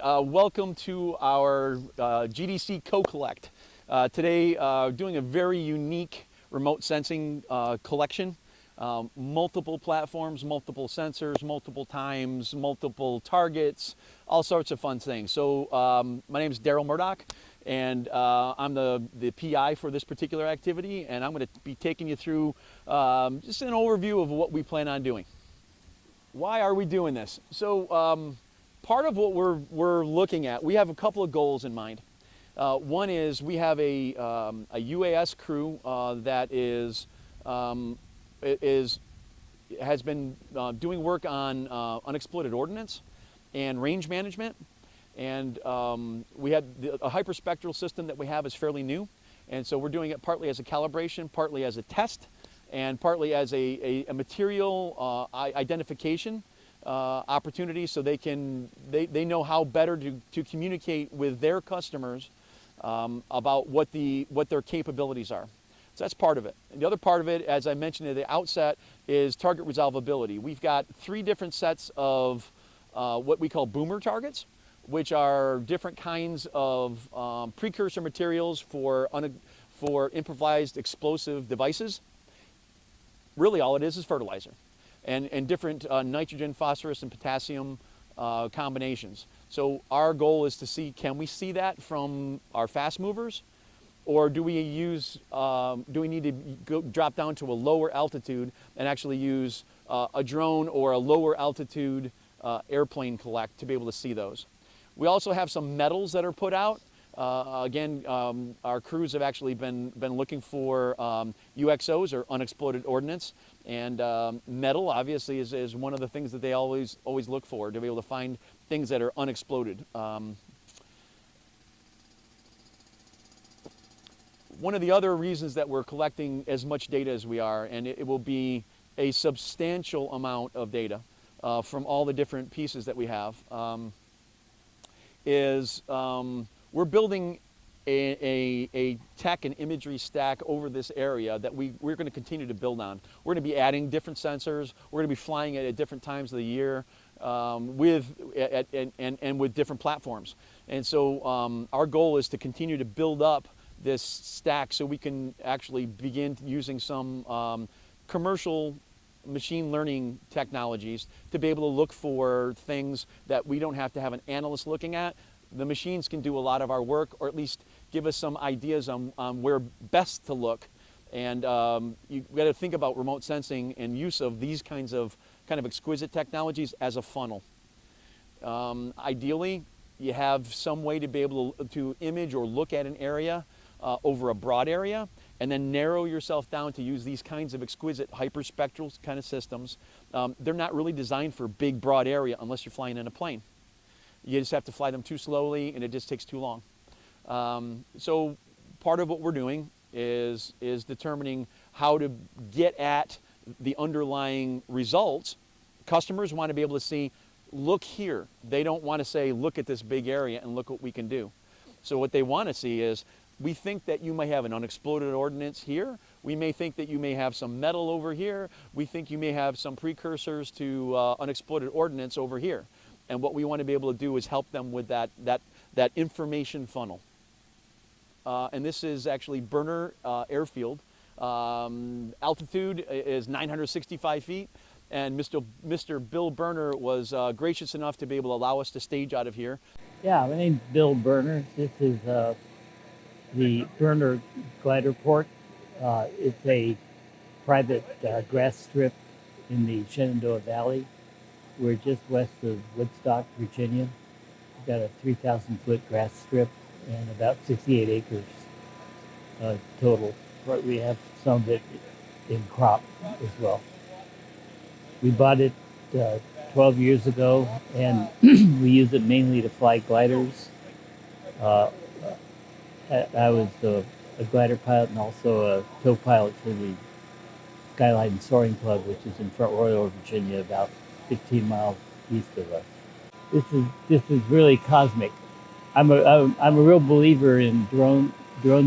Hi, welcome to our GDC Co-Collect. Today, doing a very unique remote sensing collection. Multiple platforms, multiple sensors, multiple times, multiple targets, all sorts of fun things. So my name is Daryl Murdoch, and I'm the PI for this particular activity, and I'm going to be taking you through just an overview of what we plan on doing. Why are we doing this? So part of what we're looking at, we have a couple of goals in mind. One is we have a UAS crew that has been doing work on unexploded ordnance and range management. And we had a hyperspectral system that we have is fairly new. And so we're doing it partly as a calibration, partly as a test, and partly as a material identification opportunity, so they know how better to communicate with their customers about what their capabilities are. So that's part of it. And the other part of it, as I mentioned at the outset, is target resolvability. We've got 3 different sets of what we call boomer targets, which are different kinds of precursor materials for improvised explosive devices. Really all it is fertilizer. And different nitrogen, phosphorus, and potassium combinations. So our goal is to see, can we see that from our fast movers, or do we need to drop down to a lower altitude and actually use a drone or a lower altitude airplane collect to be able to see those? We also have some metals that are put out. Again, our crews have actually been looking for UXOs, or unexploded ordnance, and metal obviously is one of the things that they always look for, to be able to find things that are unexploded. One of the other reasons that we're collecting as much data as we are, and it will be a substantial amount of data from all the different pieces that we have, is we're building a tech and imagery stack over this area that we're going to continue to build on. We're going to be adding different sensors. We're going to be flying it at different times of the year with different platforms. And so our goal is to continue to build up this stack so we can actually begin using some commercial machine learning technologies to be able to look for things that we don't have to have an analyst looking at. The machines can do a lot of our work, or at least give us some ideas on where best to look. And you've got to think about remote sensing and use of these kind of exquisite technologies as a funnel. Ideally, you have some way to be able to image or look at an area over a broad area, and then narrow yourself down to use these kinds of exquisite hyperspectral kind of systems. They're not really designed for big, broad area unless you're flying in a plane. You just have to fly them too slowly, and it just takes too long. So part of what we're doing is determining how to get at the underlying results. Customers want to be able to see, look here. They don't want to say, look at this big area and look what we can do. So what they want to see is, we think that you may have an unexploded ordnance here. We may think that you may have some metal over here. We think you may have some precursors to unexploded ordnance over here. And what we want to be able to do is help them with that information funnel. And this is actually Burner Airfield. Altitude is 965 feet. And Mr. Bill Burner was gracious enough to be able to allow us to stage out of here. Yeah, my name's Bill Burner. This is the Burner Glider Port. It's a private grass strip in the Shenandoah Valley. We're just west of Woodstock, Virginia. We've got a 3,000-foot grass strip and about 68 acres total. But we have some of it in crop as well. We bought it 12 years ago, and we use it mainly to fly gliders. I was a glider pilot and also a tow pilot for the Skyline Soaring Club, which is in Front Royal, Virginia, about 15 miles east of us. This is really cosmic. I'm a real believer in drone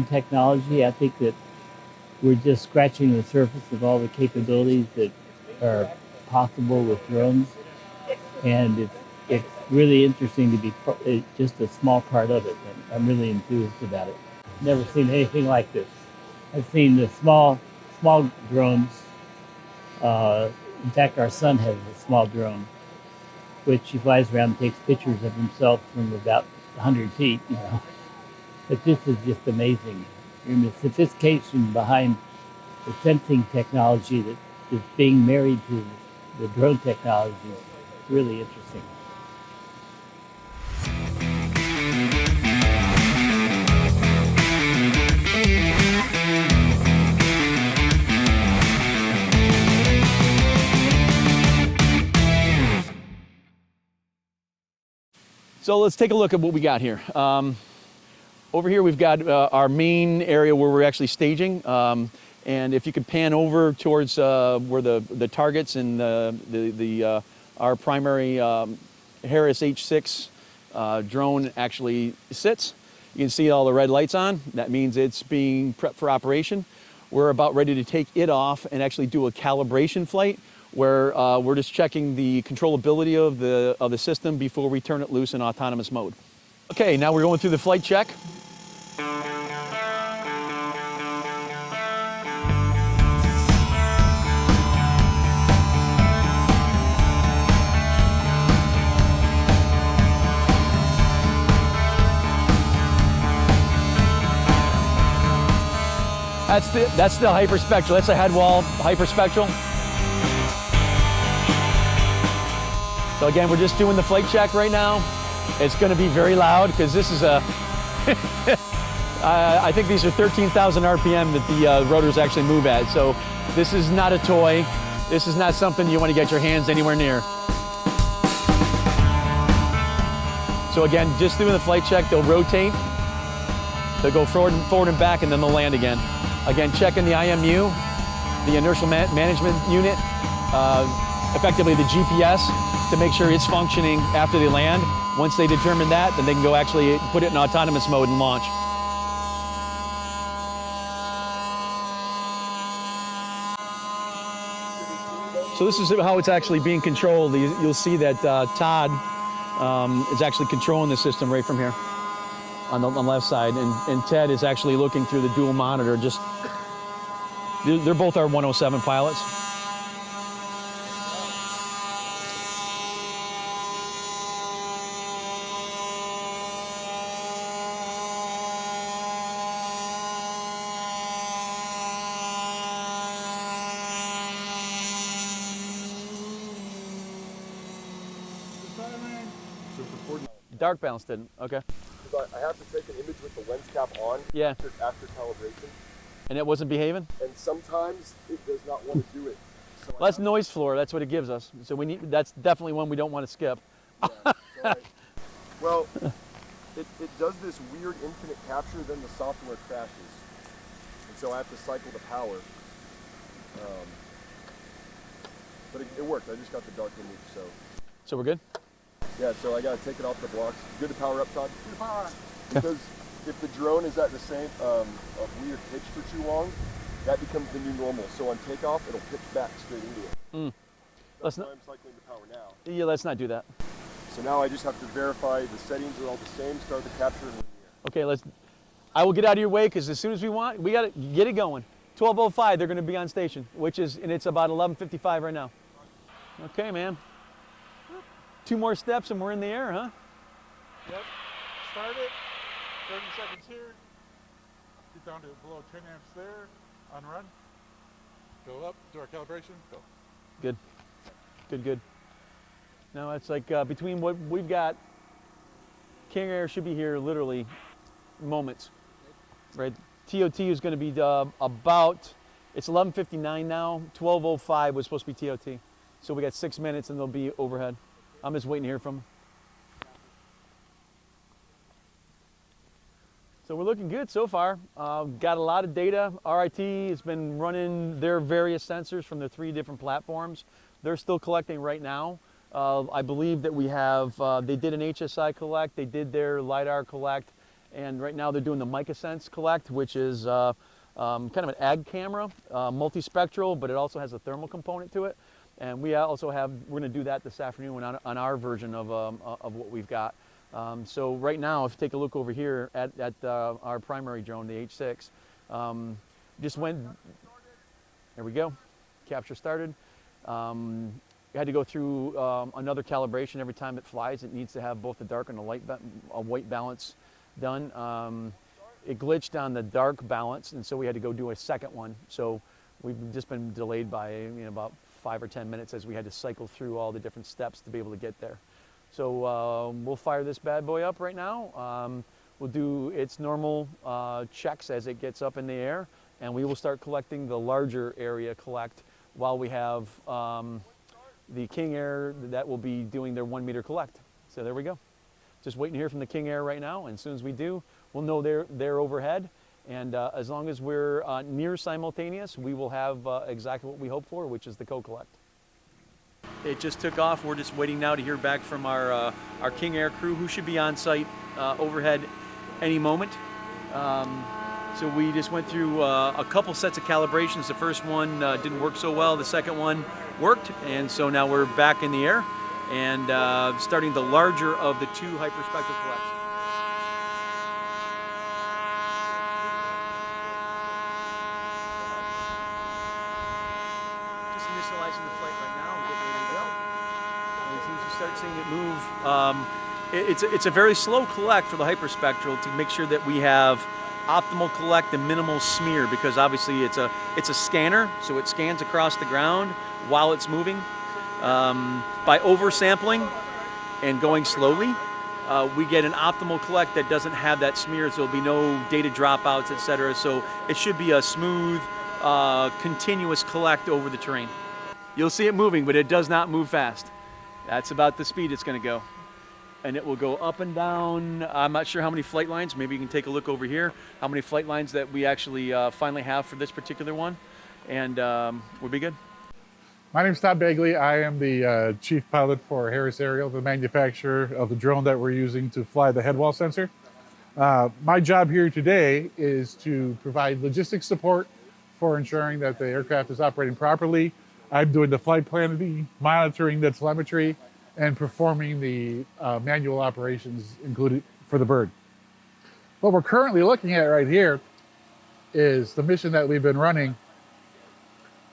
technology. I think that we're just scratching the surface of all the capabilities that are possible with drones, and it's really interesting to be just a small part of it. And I'm really enthused about it. Never seen anything like this. I've seen the small drones. In fact, our son has a small drone, which he flies around and takes pictures of himself from about 100 feet. But this is just amazing. And the sophistication behind the sensing technology that is being married to the drone technology is really interesting. So let's take a look at what we got here. Over here we've got our main area where we're actually staging. And if you could pan over towards where the targets and our primary Harris H6 drone actually sits, you can see all the red lights on. That means it's being prepped for operation. We're about ready to take it off and actually do a calibration flight where we're just checking the controllability of the system before we turn it loose in autonomous mode. Okay, now we're going through the flight check. That's the hyperspectral. That's a head wall hyperspectral. So again, we're just doing the flight check right now. It's going to be very loud because this is a, I think these are 13,000 RPM that the rotors actually move at. So this is not a toy. This is not something you want to get your hands anywhere near. So again, just doing the flight check, they'll rotate. They'll go forward and back, and then they'll land again. Again, checking the IMU, the inertial management unit, effectively the GPS, to make sure it's functioning after they land. Once they determine that, then they can go actually put it in autonomous mode and launch. So this is how it's actually being controlled. You'll see that Todd is actually controlling the system right from here on the left side, and Ted is actually looking through the dual monitor. They're both our 107 pilots. Dark balance didn't. Okay. I have to take an image with the lens cap on. Yeah. After calibration. And it wasn't behaving? And sometimes it does not want to do it. So well, that's noise floor. That's what it gives us. So that's definitely one we don't want to skip. Yeah, well, it does this weird infinite capture, then the software crashes. And so I have to cycle the power. But it worked. I just got the dark image, So we're good? Yeah, so I got to take it off the blocks. Good to power up, Todd? Good to power up. Because if the drone is at the same a weird pitch for too long, that becomes the new normal. So on takeoff, it'll pitch back straight into it. That's why I'm cycling the power now. Yeah, let's not do that. So now I just have to verify the settings are all the same, start the capture, and okay, I will get out of your way because as soon as we got to get it going. 12:05, they're going to be on station, and it's about 11:55 right now. Okay, man. 2 more steps and we're in the air, huh? Yep. Start it. 30 seconds here. Get down to below 10 amps there. On run. Go up. Do our calibration. Go. Good. Good. Now it's like between what we've got, King Air should be here literally moments, right? TOT is going to be about, it's 11:59 now. 12:05 was supposed to be TOT. So we got 6 minutes and they'll be overhead. I'm just waiting to hear from them. So we're looking good so far. Got a lot of data. RIT has been running their various sensors from the 3 different platforms. They're still collecting right now. I believe that we have, they did an HSI collect, they did their LiDAR collect, and right now they're doing the MicaSense collect, which is kind of an ag camera, multispectral, but it also has a thermal component to it. And we also have, we're going to do that this afternoon on our version of what we've got. So right now, if you take a look over here at our primary drone, the H6, just went, there we go, capture started. We had to go through another calibration every time it flies. It needs to have both the dark and the white balance done. It glitched on the dark balance, and so we had to go do a second one. So we've just been delayed by about 5 or 10 minutes as we had to cycle through all the different steps to be able to get there. So we'll fire this bad boy up right now. We'll do its normal checks as it gets up in the air, and we will start collecting the larger area collect while we have the King Air that will be doing their 1 meter collect. So there we go. Just waiting to hear from the King Air right now, and as soon as we do, we'll know they're overhead. And as long as we're near simultaneous, we will have exactly what we hope for, which is the co-collect. It just took off. We're just waiting now to hear back from our King Air crew, who should be on site overhead any moment. So we just went through a couple sets of calibrations. The first one didn't work so well. The second one worked, and so now we're back in the air and starting the larger of the two hyperspectral collects. Just initializing the flight right now and getting ready to go. And as soon as you start seeing it move, it's a very slow collect for the hyperspectral to make sure that we have optimal collect and minimal smear, because obviously it's a scanner, so it scans across the ground while it's moving. By oversampling and going slowly, we get an optimal collect that doesn't have that smear, so there'll be no data dropouts, etc. So it should be a smooth, continuous collect over the terrain. You'll see it moving, but it does not move fast. That's about the speed it's going to go. And it will go up and down. I'm not sure how many flight lines. Maybe you can take a look over here. How many flight lines that we actually finally have for this particular one. And we'll be good. My name's Todd Bagley. I am the chief pilot for Harris Aerial, the manufacturer of the drone that we're using to fly the head wall sensor. My job here today is to provide logistics support for ensuring that the aircraft is operating properly. I'm doing the flight planning, monitoring the telemetry, and performing the manual operations included for the bird. What we're currently looking at right here is the mission that we've been running.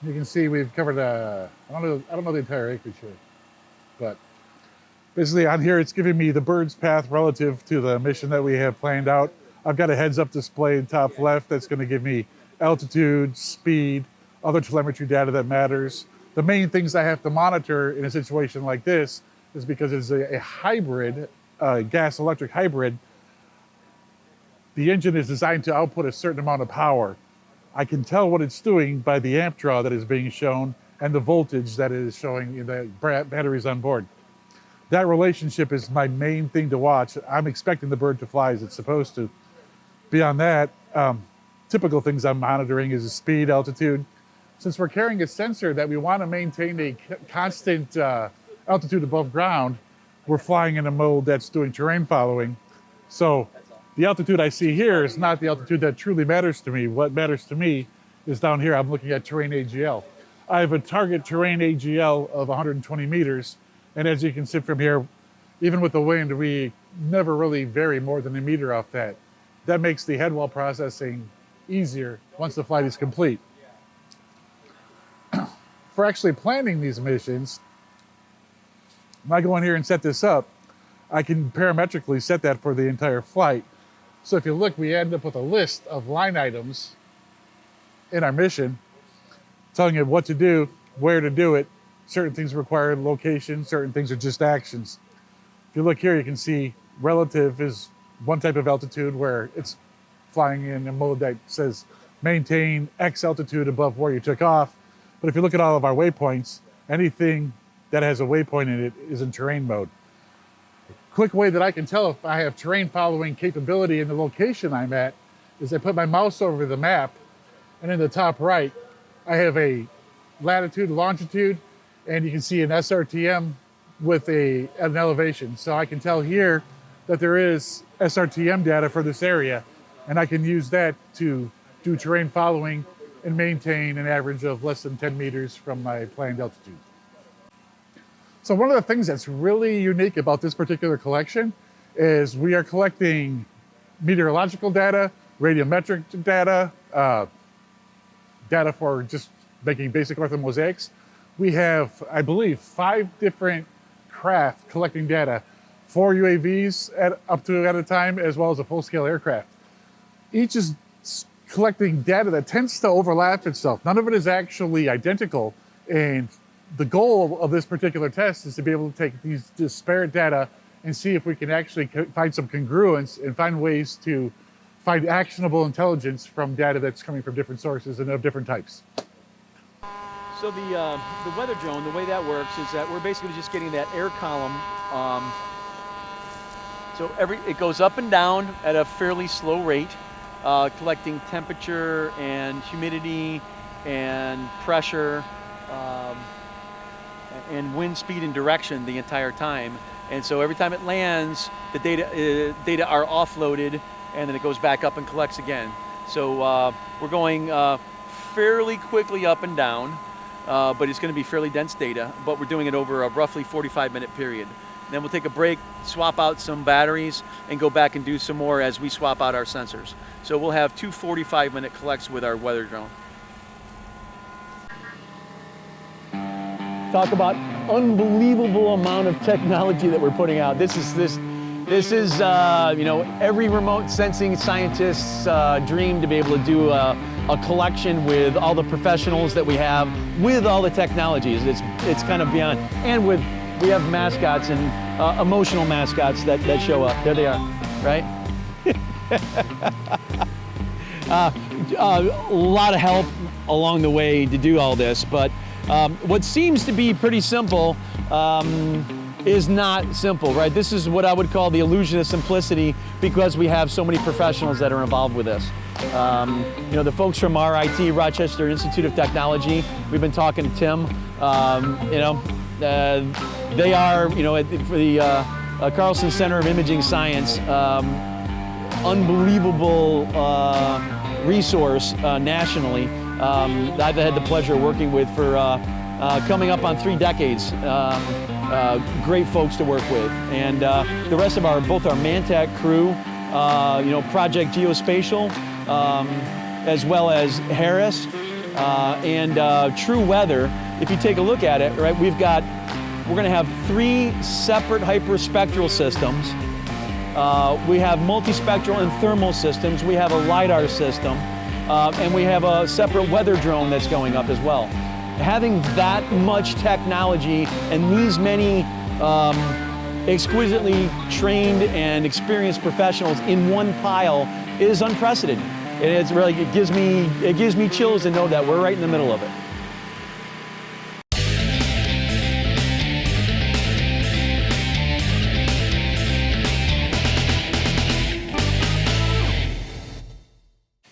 You can see we've covered I don't know the entire acreage here, but basically on here it's giving me the bird's path relative to the mission that we have planned out. I've got a heads-up display in top left that's going to give me altitude, speed, other telemetry data that matters. The main things I have to monitor in a situation like this is because it's a hybrid, gas-electric hybrid. The engine is designed to output a certain amount of power. I can tell what it's doing by the amp draw that is being shown and the voltage that is showing in the batteries on board. That relationship is my main thing to watch. I'm expecting the bird to fly as it's supposed to. Beyond that, typical things I'm monitoring is the speed, altitude. Since we're carrying a sensor that we want to maintain a constant altitude above ground, we're flying in a mode that's doing terrain following. So the altitude I see here is not the altitude that truly matters to me. What matters to me is down here. I'm looking at terrain AGL. I have a target terrain AGL of 120 meters. And as you can see from here, even with the wind, we never really vary more than a meter off that. That makes the headwall processing easier once the flight is complete. For actually planning these missions, when I go in here and set this up, I can parametrically set that for the entire flight. So if you look, we end up with a list of line items in our mission, telling you what to do, where to do it. Certain things require location, certain things are just actions. If you look here, you can see relative is one type of altitude where it's flying in a mode that says maintain X altitude above where you took off. But if you look at all of our waypoints, anything that has a waypoint in it is in terrain mode. Quick way that I can tell if I have terrain following capability in the location I'm at is I put my mouse over the map, and in the top right, I have a latitude, longitude, and you can see an SRTM with an elevation. So I can tell here that there is SRTM data for this area, and I can use that to do terrain following and maintain an average of less than 10 meters from my planned altitude. So one of the things that's really unique about this particular collection is we are collecting meteorological data, radiometric data, data for just making basic orthomosaics. We have, I believe, 5 different craft collecting data, 4 UAVs up to at a time, as well as a full-scale aircraft. Each is collecting data that tends to overlap itself. None of it is actually identical, and the goal of this particular test is to be able to take these disparate data and see if we can actually find some congruence and find ways to find actionable intelligence from data that's coming from different sources and of different types. So the weather drone, the way that works is that we're basically just getting that air column. So it goes up and down at a fairly slow rate, collecting temperature and humidity and pressure and wind speed and direction the entire time. And so every time it lands, the data are offloaded, and then it goes back up and collects again. So we're going fairly quickly up and down, but it's going to be fairly dense data, but we're doing it over a roughly 45-minute period. Then we'll take a break, swap out some batteries, and go back and do some more as we swap out our sensors. So we'll have 2 45-minute collects with our weather drone. Talk about unbelievable amount of technology that we're putting out. This is you know, every remote sensing scientist's dream to be able to do a collection with all the professionals that we have, with all the technologies. It's kind of beyond, and we have mascots and emotional mascots that show up. There they are, right? A lot of help along the way to do all this, but what seems to be pretty simple is not simple, right? This is what I would call the illusion of simplicity, because we have so many professionals that are involved with this. You know, the folks from RIT, Rochester Institute of Technology, we've been talking to Tim, you know, they are, you know, for the Carlson Center of Imaging Science, unbelievable resource nationally. I've had the pleasure of working with for coming up on 3 decades. Great folks to work with, and the rest of both our Mantec crew, you know, Project Geospatial, as well as Harris and True Weather. If you take a look at it, right, we're going to have 3 separate hyperspectral systems. We have multispectral and thermal systems. We have a LiDAR system, and we have a separate weather drone that's going up as well. Having that much technology and these many exquisitely trained and experienced professionals in one pile is unprecedented. And it's really, it gives me chills to know that we're right in the middle of it.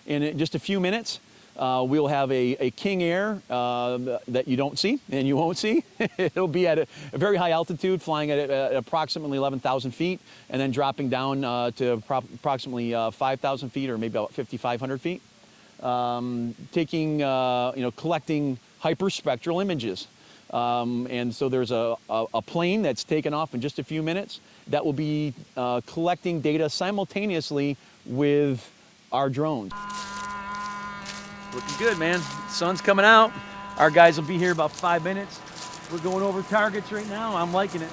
In just a few minutes, we'll have a King Air that you don't see and you won't see. It'll be at a very high altitude, flying at approximately 11,000 feet, and then dropping down to approximately 5,000 feet, or maybe about 5,500 feet. Taking, you know, collecting hyperspectral images. And so there's a plane that's taken off in just a few minutes that will be collecting data simultaneously with our drones. Looking good, man. Sun's coming out. Our guys will be here about 5 minutes. We're going over targets right now. I'm liking it.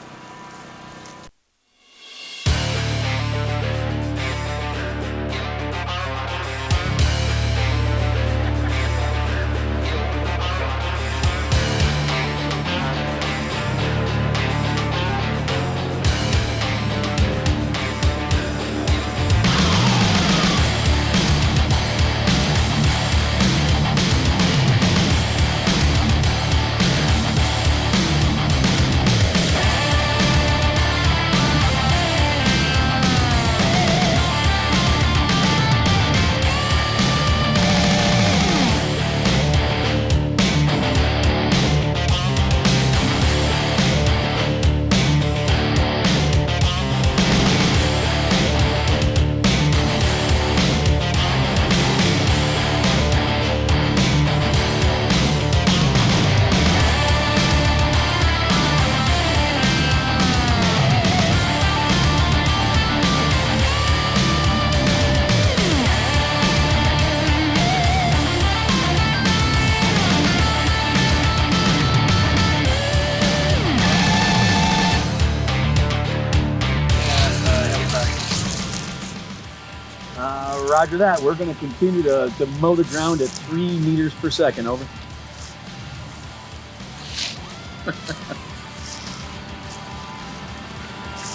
Roger that. We're going to continue to mow the ground at 3 meters per second. Over.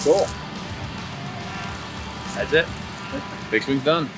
Cool. That's it. Big swing's done.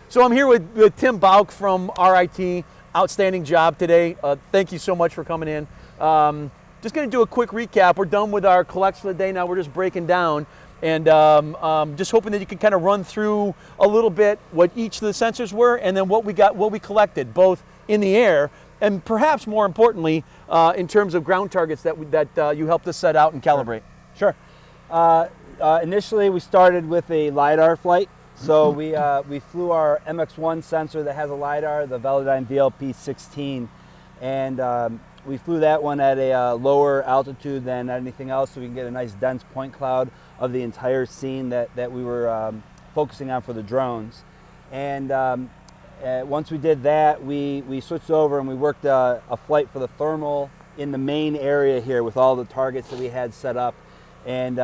So I'm here with Tim Bauk from RIT. Outstanding job today. Thank you so much for coming in. Just going to do a quick recap. We're done with our collection of the day. Now we're just breaking down, and just hoping that you can kind of run through a little bit what each of the sensors were, and then what we collected, both in the air and perhaps more importantly, in terms of ground targets that you helped us set out and calibrate. Sure. Initially, we started with a LiDAR flight. So we flew our MX1 sensor that has a LiDAR, the Velodyne VLP-16, and we flew that one at a lower altitude than anything else, so we can get a nice dense point cloud of the entire scene that we were focusing on for the drones. And once we did that, we switched over and we worked a flight for the thermal in the main area here with all the targets that we had set up. And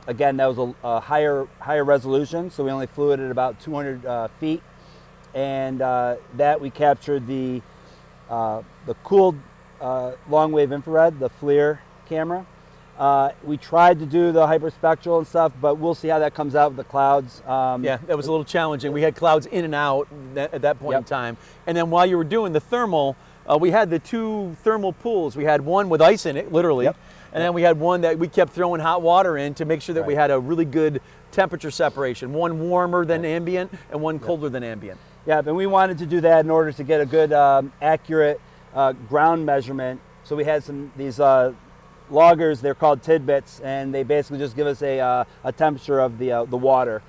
again, that was a higher resolution, so we only flew it at about 200 feet, and that we captured the cooled long wave infrared, the FLIR camera. We tried to do the hyperspectral and stuff, but we'll see how that comes out with the clouds. Yeah, that was a little challenging. We had clouds in and out at that point in time. And then while you were doing the thermal, we had the two thermal pools. We had one with ice in it, literally. And then we had one that we kept throwing hot water in to make sure that we had a really good temperature separation. One warmer than ambient and one colder than ambient. Yeah, and we wanted to do that in order to get a good accurate ground measurement. So we had these loggers, they're called tidbits, and they basically just give us a temperature of the water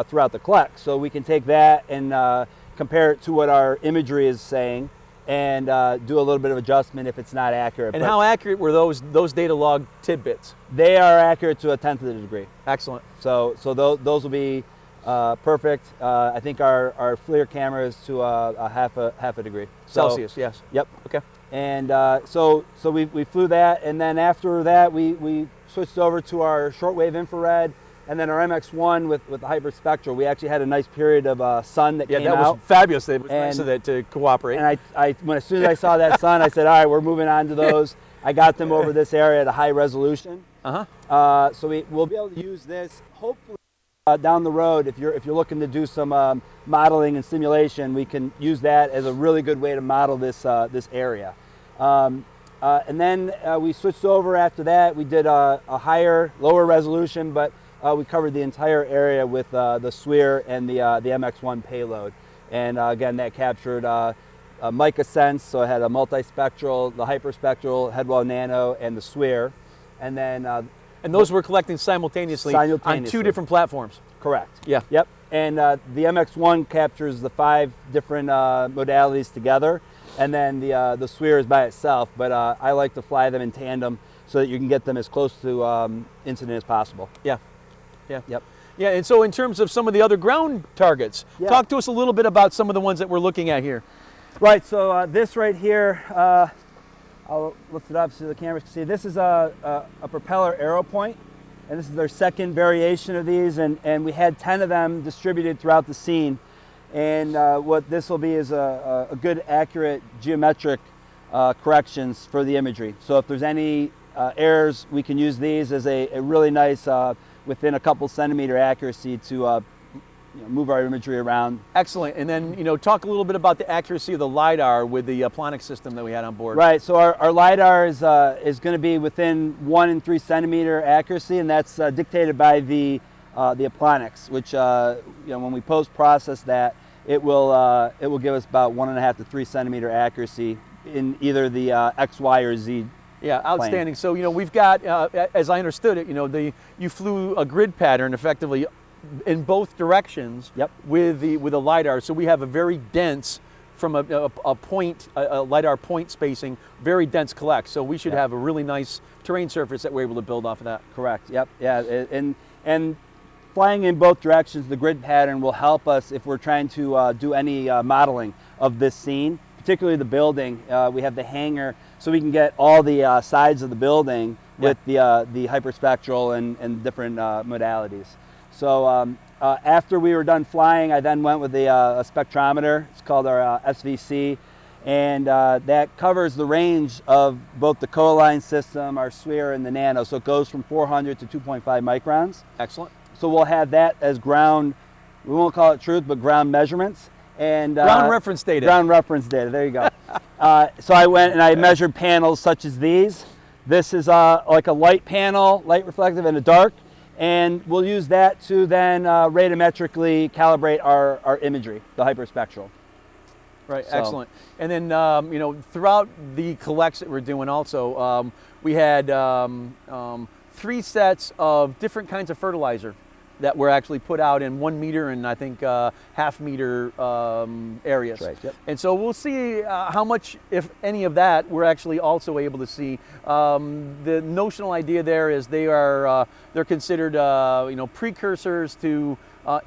throughout the collect. So we can take that and compare it to what our imagery is saying, and do a little bit of adjustment if it's not accurate. And how accurate were those data log tidbits? They are accurate to a tenth of the degree. Excellent. So those will be perfect. I think our FLIR camera is to a half a degree. Celsius, yes. Yep. Okay. And so we flew that, and then after that we switched over to our shortwave infrared. And then our MX1 with the hyperspectral, we actually had a nice period of sun that came out. Yeah, that was fabulous. It was nice of that to cooperate. And as soon as I saw that sun, I said, all right, we're moving on to those. I got them over this area at a high resolution. So we'll be able to use this, hopefully, Down the road, if you're looking to do some modeling and simulation, we can use that as a really good way to model this this area. And then we switched over after that. We did a lower resolution, but we covered the entire area with the SWIR and the MX1 payload. And again, that captured mica sense, so it had a multispectral, the hyperspectral, Headwell Nano, and the SWIR. And then And those we're collecting simultaneously on 2 different platforms. Correct. Yeah. Yep. And the MX1 captures the 5 different modalities together, and then the SWIR is by itself. But I like to fly them in tandem so that you can get them as close to incident as possible. Yeah. Yeah. Yep. Yeah, and so in terms of some of the other ground targets, Yeah. talk to us a little bit about some of the ones that we're looking at here. Right. So this right here, I'll lift it up so the cameras can see. This is a propeller arrow point, and this is their second variation of these, and we had 10 of them distributed throughout the scene. And what this will be is a good, accurate geometric corrections for the imagery. So if there's any errors, we can use these as a really nice, within a couple centimeter accuracy to move our imagery around. Excellent. And then, talk a little bit about the accuracy of the LiDAR with the Plonix system that we had on board. Right. So our LiDAR is going to be within 1 and 3 centimeter accuracy, and that's dictated by the Plonix, which when we post process that, it will give us about 1.5 to 3 centimeter accuracy in either the X, Y, or Z. Yeah, outstanding. So we've got, as I understood it, you flew a grid pattern effectively in both directions. Yep. with a LiDAR. So we have a very dense, from a point, a LiDAR point spacing, very dense collect. So we should Yep. have a really nice terrain surface that we're able to build off of that. Correct. Yep. Yeah. And flying in both directions, the grid pattern will help us if we're trying to do any modeling of this scene, particularly the building. We have the hangar, so we can get all the sides of the building with the hyperspectral and different modalities. So after we were done flying, I then went with a spectrometer. It's called our SVC, and that covers the range of both the Coaline system, our SWIR, and the Nano. So it goes from 400 to 2.5 microns. Excellent. So we'll have that as ground, we won't call it truth, but ground measurements. And Ground reference data. Ground reference data, there you go. So I went and I measured panels such as these. This is like a light panel, light reflective, and a dark. And we'll use that to then radiometrically calibrate our imagery, the hyperspectral. Right, So- excellent. And then, throughout the collects that we're doing also, we had 3 sets of different kinds of fertilizer that were actually put out in 1 meter and I think half meter areas. Right, yep. And so we'll see how much, if any of that, we're actually also able to see. The notional idea there is they're considered precursors to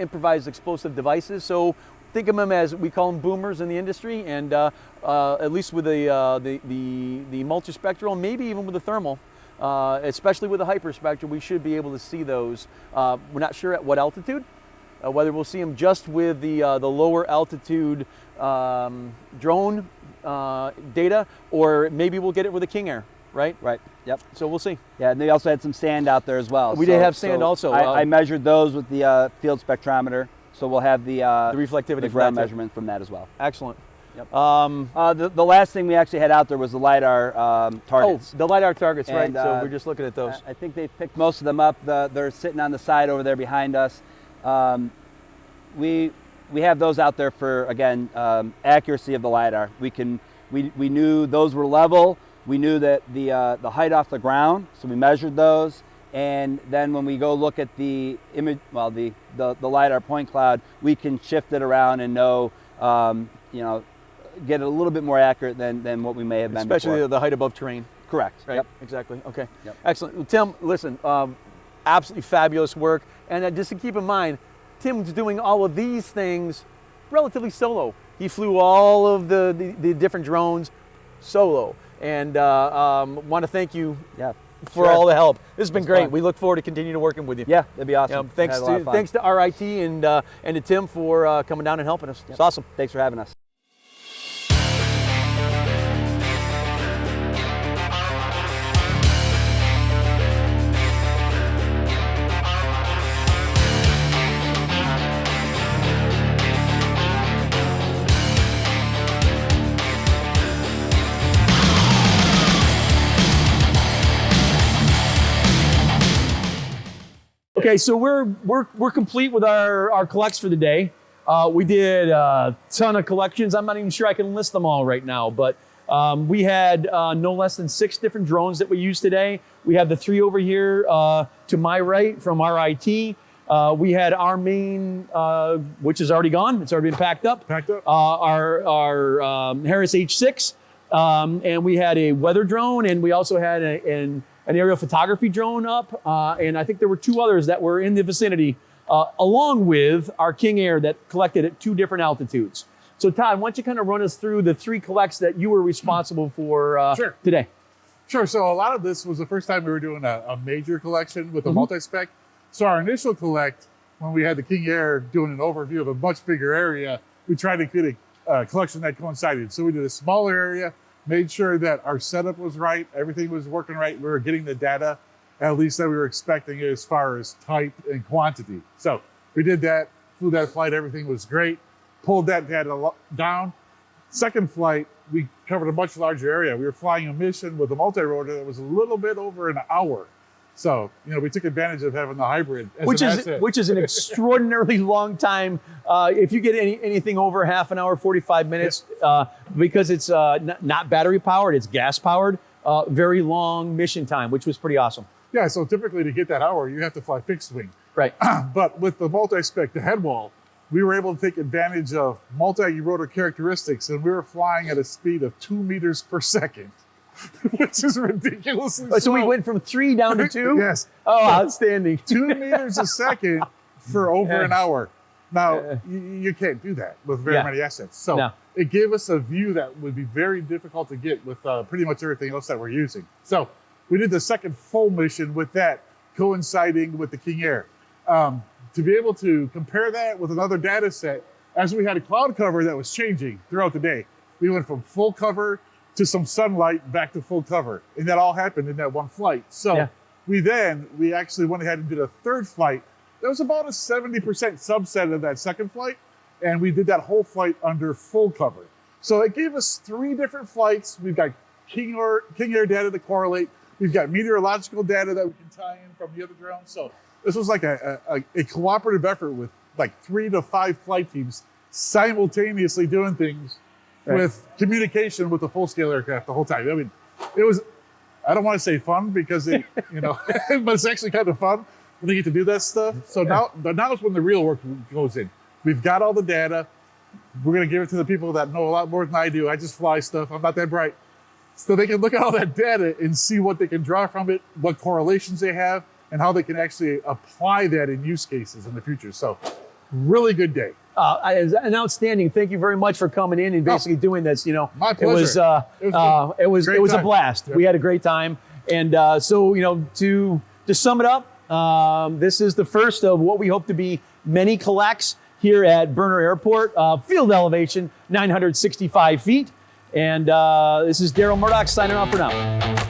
improvised explosive devices. So think of them as, we call them boomers in the industry, and at least with the multispectral, maybe even with the thermal. Especially with the hyperspectral, we should be able to see those. We're not sure at what altitude, whether we'll see them just with the lower altitude drone data, or maybe we'll get it with a King Air, right? Right, yep. So we'll see. Yeah, and they also had some sand out there as well. We did have sand also. I measured those with the field spectrometer, so we'll have the reflectivity the for ground that too. measurement from that as well. Excellent. Yep. The The last thing we actually had out there was the LiDAR targets. LiDAR targets, right? And, So we're just looking at those. I think they picked most of them up. They're sitting on the side over there behind us. We have those out there for, again, accuracy of the LiDAR. We knew those were level. We knew that the height off the ground, so we measured those. And then when we go look at the image, well, the LiDAR point cloud, we can shift it around and know, get it a little bit more accurate than what we may have been Especially before. the height above terrain. Correct. Right. Yep. Exactly. Okay. Yep. Excellent. Well, Tim, listen, absolutely fabulous work. And just to keep in mind, Tim's doing all of these things relatively solo. He flew all of the different drones solo. And want to thank you Yeah. for Sure. all the help. This has been It's great. fun. We look forward to continuing to working with you. Yeah, that'd be awesome. Thanks Had a lot of fun. to RIT and to Tim for coming down and helping us. It's awesome. Thanks for having us. Okay, so we're complete with our collects for the day. We did a ton of collections. I'm not even sure I can list them all right now, but we had no less than 6 different drones that we used today. We have the 3 over here to my right from RIT. We had our main, which is already gone. It's already been packed up. Our Harris H6, and we had a weather drone, and we also had an aerial photography drone up, and I think there were 2 others that were in the vicinity, along with our King Air that collected at 2 different altitudes. So Todd, why don't you kind of run us through the 3 collects that you were responsible for Sure. today? Sure. So a lot of this was the first time we were doing a major collection with a multi-spec. So our initial collect, when we had the King Air doing an overview of a much bigger area, we tried to get a collection that coincided. So we did a smaller area, made sure that our setup was right, everything was working right. We were getting the data, at least that we were expecting as far as type and quantity. So we did that, flew that flight, everything was great, pulled that data down. Second flight, we covered a much larger area. We were flying a mission with a multi-rotor that was a little bit over an hour. So, we took advantage of having the hybrid as which an is asset. which is an extraordinarily long time. If you get anything over half an hour, 45 minutes, because it's not battery powered, it's gas powered. Very long mission time, which was pretty awesome. Yeah, so typically to get that hour, you have to fly fixed wing. Right. But with the multi-spec, the head wall, we were able to take advantage of multi-rotor characteristics, and we were flying at a speed of 2 meters per second. Which is ridiculously slow. So we went from 3 down to 2? Yes. Oh, outstanding. 2 meters a second for over an hour. Now, you can't do that with very many assets. So it gave us a view that would be very difficult to get with pretty much everything else that we're using. So we did the second full mission with that coinciding with the King Air. To be able to compare that with another data set, as we had a cloud cover that was changing throughout the day, we went from full cover to some sunlight back to full cover. And that all happened in that one flight. So we actually went ahead and did a third flight. That was about a 70% subset of that second flight. And we did that whole flight under full cover. So it gave us 3 different flights. We've got King Air data to correlate. We've got meteorological data that we can tie in from the other drones. So this was like a cooperative effort with like 3 to 5 flight teams simultaneously doing things with communication with the full-scale aircraft the whole time. I mean, it was, I don't want to say fun because it, but it's actually kind of fun when you get to do that stuff. So now is when the real work goes in. We've got all the data. We're going to give it to the people that know a lot more than I do. I just fly stuff. I'm not that bright. So they can look at all that data and see what they can draw from it, what correlations they have, and how they can actually apply that in use cases in the future. So really good day. An outstanding. Thank you very much for coming in and basically doing this. My pleasure. It was a blast. Yep. We had a great time, and to sum it up, this is the first of what we hope to be many collects here at Berner Airport. Field elevation 965 feet, and this is Daryl Murdoch signing off for now.